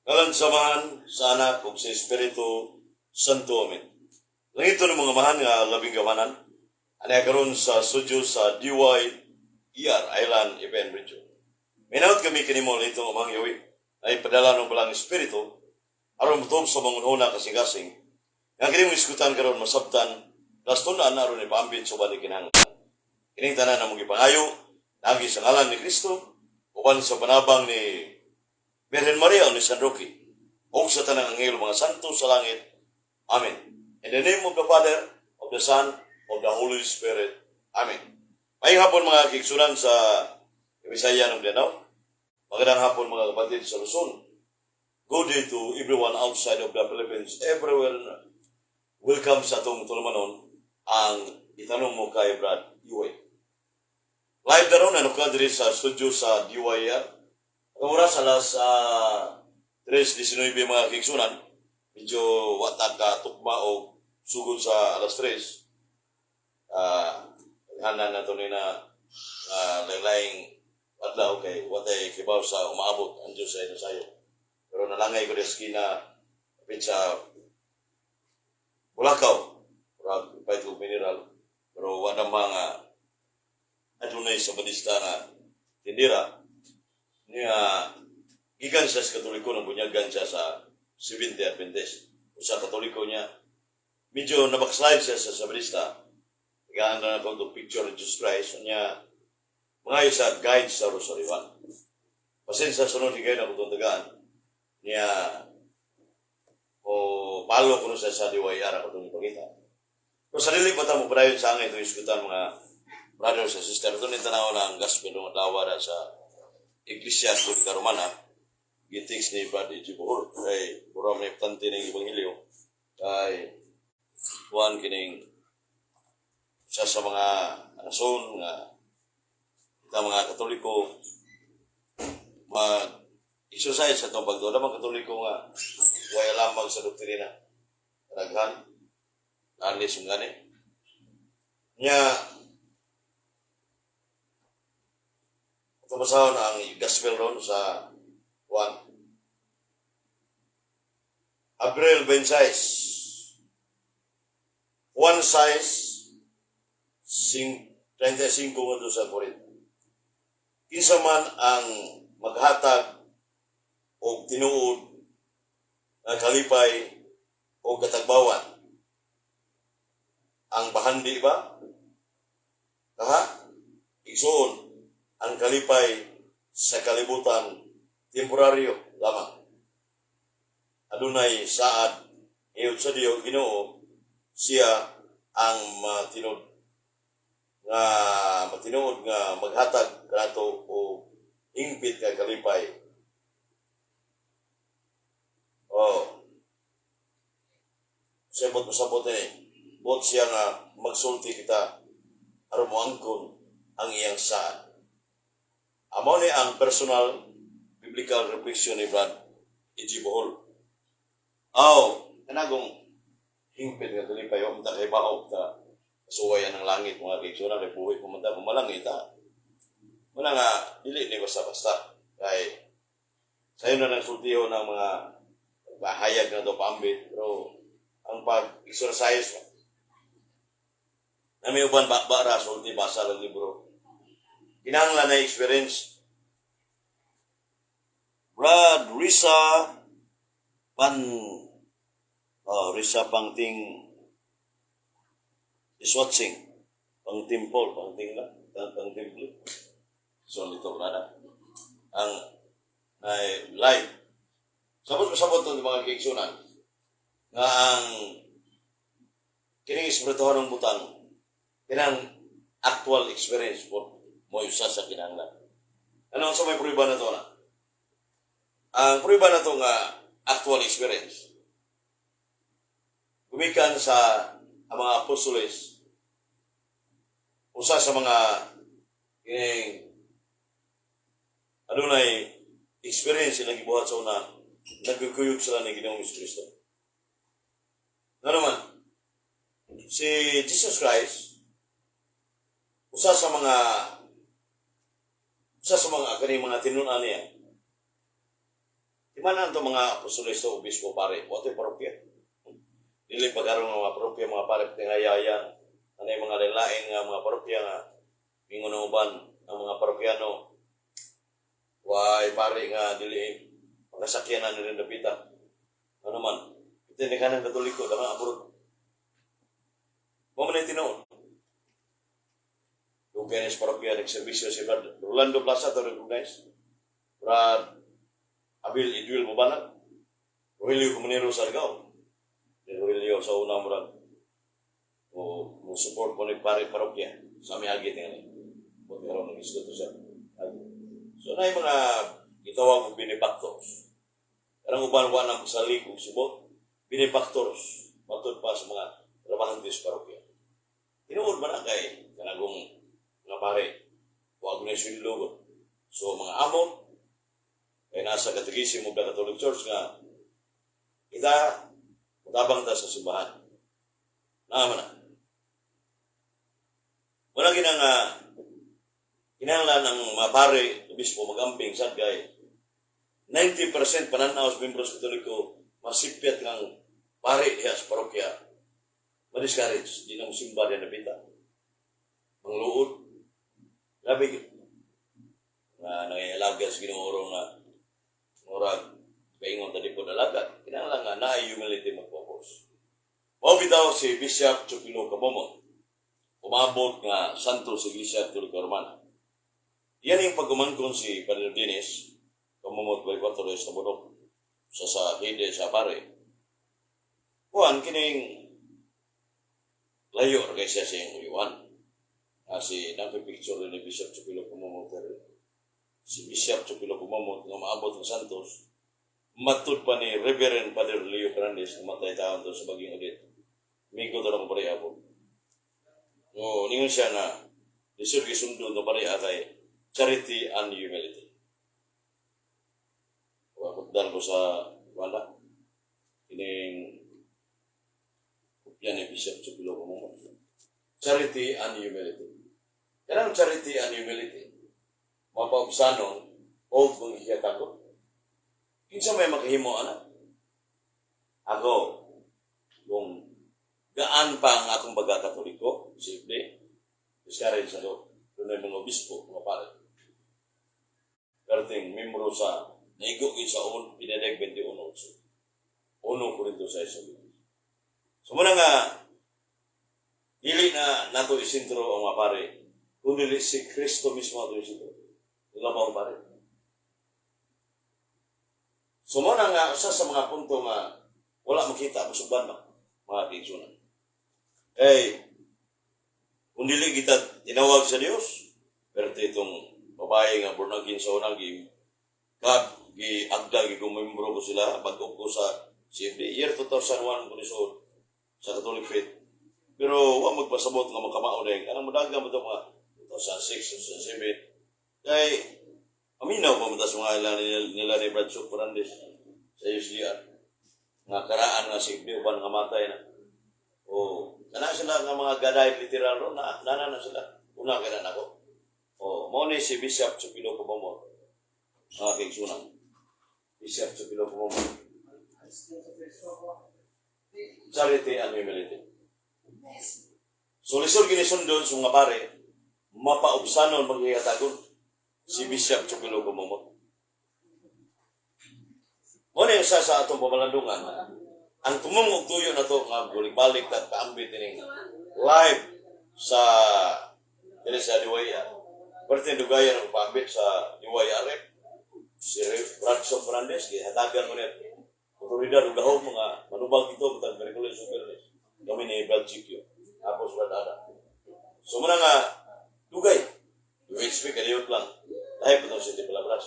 Ngalan samahan sa anak ug sa Espiritu Santo. Amen. Langito ng mga mahan nga labing gawanan, anay karon sa studio sa DYER Island Event Region. Minaut kami kanimo itong amang yawi ay padala ng balang Espiritu aron mutob sa mangunhuna kasing-kasing nga kining iskutan karon masabtan lastunan aron ipaambit sa bani kinahanglan. Kining tanan namong gipangayo nagi sa ngalan ni Kristo uban sa panabang ni Virgen Maria o ni San Roque, o sa tanang anghel mga santo sa langit. Amen. In the name of the Father, of the Son, of the Holy Spirit. Amen. May hapon mga kiksunan sa Bisaya ng Danau. Magandang hapon mga kapatid sa Luzon. Good day to everyone outside of the Philippines, everywhere. Welcome sa itong tulumanon ang itanong mo kay Brad Uwe. Live na ron, diri sa studio sa DYR. Ang oras alas 3:19 mga kiksunan, medyo watak ka tukma o sugod sa alas 3. Hanan na ito na laing adlaw kay watay kibaw sa umaabot ang Diyos sa inasayo. Pero nalangay ko deski na kapit sa Bulacau, pahit ko mineral, pero wala mga adunay sa badista nga tindira. Niya gikan siya sa Katoliko ng bunyagan siya sa Seventh-day Adventist. Sa Katoliko niya, medyo nabackslide siya sa Sabrista. Higaan na ito itong picture of Jesus Christ. Niya, mga sa guide sa Rosarioan. Pasin sa sunod, higay na itong tagaan. Niya, palo ko sa DYR ako itong ipakita. Pero sa nilip mata mo pa sa angay itong iskutan mga brothers and sisters. Ito nitanaw na ang gospel ng dawa sa Iglesia Católica Romana, gitiks ni Brad Ejibor, ay buram ni Tante ng Ebanghelyo, ay buwan kining siya sa mga rason nga kita mga Katoliko mag-exercise sa itong pagdoon. Mga Katoliko nga wala lamang sa doktrina. Taraghan, alis yung gani. Niya, tumasahon ang gospel ron sa 1. April 26. 1 size 35 nga sa Corinto. Kinsa man ang maghatag o tinuod ng kalipay o katagbawan. Ang bahandi ba? Igsoon ang kalipay sa kalibutan temporaryo lamang. Adunay saad iyod sa Diyo Ginoo siya ang matinud nga maghatag kanato o ingpit kay kalipay. Sabot bot siya nga magsulti kita aron moangkon ang iyang saad. Amo ni ang personal biblical reflection ni Brad Ejibor. Kanagong hingpit nga kalipay o mata kay baog ta suwayan ng langit mga kaigsuna kay buhay pumunta pumalangit ta. Muna nga dili ni basta-basta kay sayo na ng sultiho ng mga bahayag na do paambit pero ang pag-exercise na may uban bakbara sulti basa ng libro. Kinahanglan na experience. Brad Risa Pangting is watching. Pang temple. So, ito brada. Ang live. Sabot ito mga kiksunan nga ang kining espirituhan ng butang kinang actual experience po mo isa sa kinahanglan. Ano sa may prueba na to na? Ang prueba na to nga actual experience. Gumikan sa mga apostoles, usa sa mga adunay experience sila gibuhat sa una, nagkukuyog sila ni Ginoong Kristo. Nga naman, si Jesus Christ, usa sa mga kaning mga tinunan niya, Di mana ito mga apostoles o obispo pare? Wato yung parokya. Dili pagkaroon ng mga parokya, mga pare, tingayayan. Ano yung mga lilain nga mga parokya nga. Mingon ng uban ang mga parokyano. Why pare nga dili pagkasakyan na nila dapitan. Ano man, ito yung kanang katoliko, damang abroad. Mga manay tinoon. Luganes parokya, nagservisyo si Brad Rolando Plaza to recognize. Brad Abil Idwil Mubanag. Rogelio Comunero Sargao. Rogelio sa unang murag. O support po ni pare parokya. Sa may agit nga ni. Buti nga rin nag-isdo to siya. So na yung mga gitawag ko benefactors. Karang uban-uban ang salig kong subot. Benefactors. Matod pa sa mga trabahantes parokya. Tinuod man na kay kanagong mga pare. Huwag na yung logo. So mga amon. Kaya nasa kategisim of the Catholic Church nga kita matabang ta sa simbahan. Naman na. Wala kinanglan ng mga pare, obispo, mag-amping, sagay. 90% pananaw sa membros katoliko, masipyat ng pare diya sa parokya. Ma-discourage, di na musimba diya napita. Mangluod. Grabe, na nangyayalag sa Ginoong nga murag kaingon tadi po dalagat, kinahanglan nga na humility mag-focus. Mao bitaw si Bishop Chupilo Kabomot. Umabot nga santo si Iglesia Católica Romana. Yan yung pagumangkon si Padre Dennis, Kabomot by Patolis sa Budok, sa hide sa pare. Kuan kining layo kay siya siyang uyuan. Kasi napipicture ni Bishop Chupilo Kabomot si Bishop Chupilo Kumamot nga maabot ng Santos, matud pa ni Reverend Padre Leo Fernandez na matay taon to sa Baging Odit. Migo to ng pareha po. No, ningon siya na lisod gisundo no pareha kay charity and humility. Wakutdan ko sa wala. Kining kopya ni Bishop Chupilo Kumamot. Charity and humility. Kanang charity and humility. Mapaubsanon o kung ikiyatako. Kinsa may makahimo, anak? Ako, kung gaan pa ang akong pagkakatoliko, simple, discourage ako. Doon ay mga obispo, mga pare. Perting, membro sa naigugin sa Pinedeg 21. Uno Korinto sa iso. So muna nga, dili na nato isintro ang mga pare, kundi si Kristo mismo ato isintro. Ila ba ang pare? So muna nga, usa sa mga punto nga wala makita ang suban mga kaigsunan. Kung dili kita tinawag sa Dios, pero itong babae nga born again sa unang gi-agda, gi-gumembro ko sila, bago ko sa CFD, year 2001 ko nisod sa Catholic Faith. Pero huwag magpasabot nga makamao na yung, anong madaga mo ito mga 2006, 2007, kaya, aminaw pa matas mga nila ni Bradshaw Fernandez sa USDR. Nga karaan nga si Ibni, upan nga matay na. O, kana sila nga mga gaday literal ro, nana na sila. Una ka na ako. O, mo ni si Bishop Chupilo Kumamot. Mga kaigsunan. Bishop Chupilo Kumamot. Charity and humility. So, lisod ginisundon sa mga pare, mapaubsanon magyayatagon. Si Bishop Chupilo Kumamot. Muna yung sa atong pamalandungan, ang tumungog tuyo na ito, nga balik at kaambit ng live sa Diwaya. Pwede yung dugaya ng paambit sa Diwaya Arep. Si Bradshaw Fernandez, hatagan mo na otoridad o gahong mga manubag ito, matag Merikulis o Bernes. Kami ni Bradshaw. Tapos Bradada. So muna nga, dugay. UHP, kaliyot lang. Dahil pa ito sa Palabras.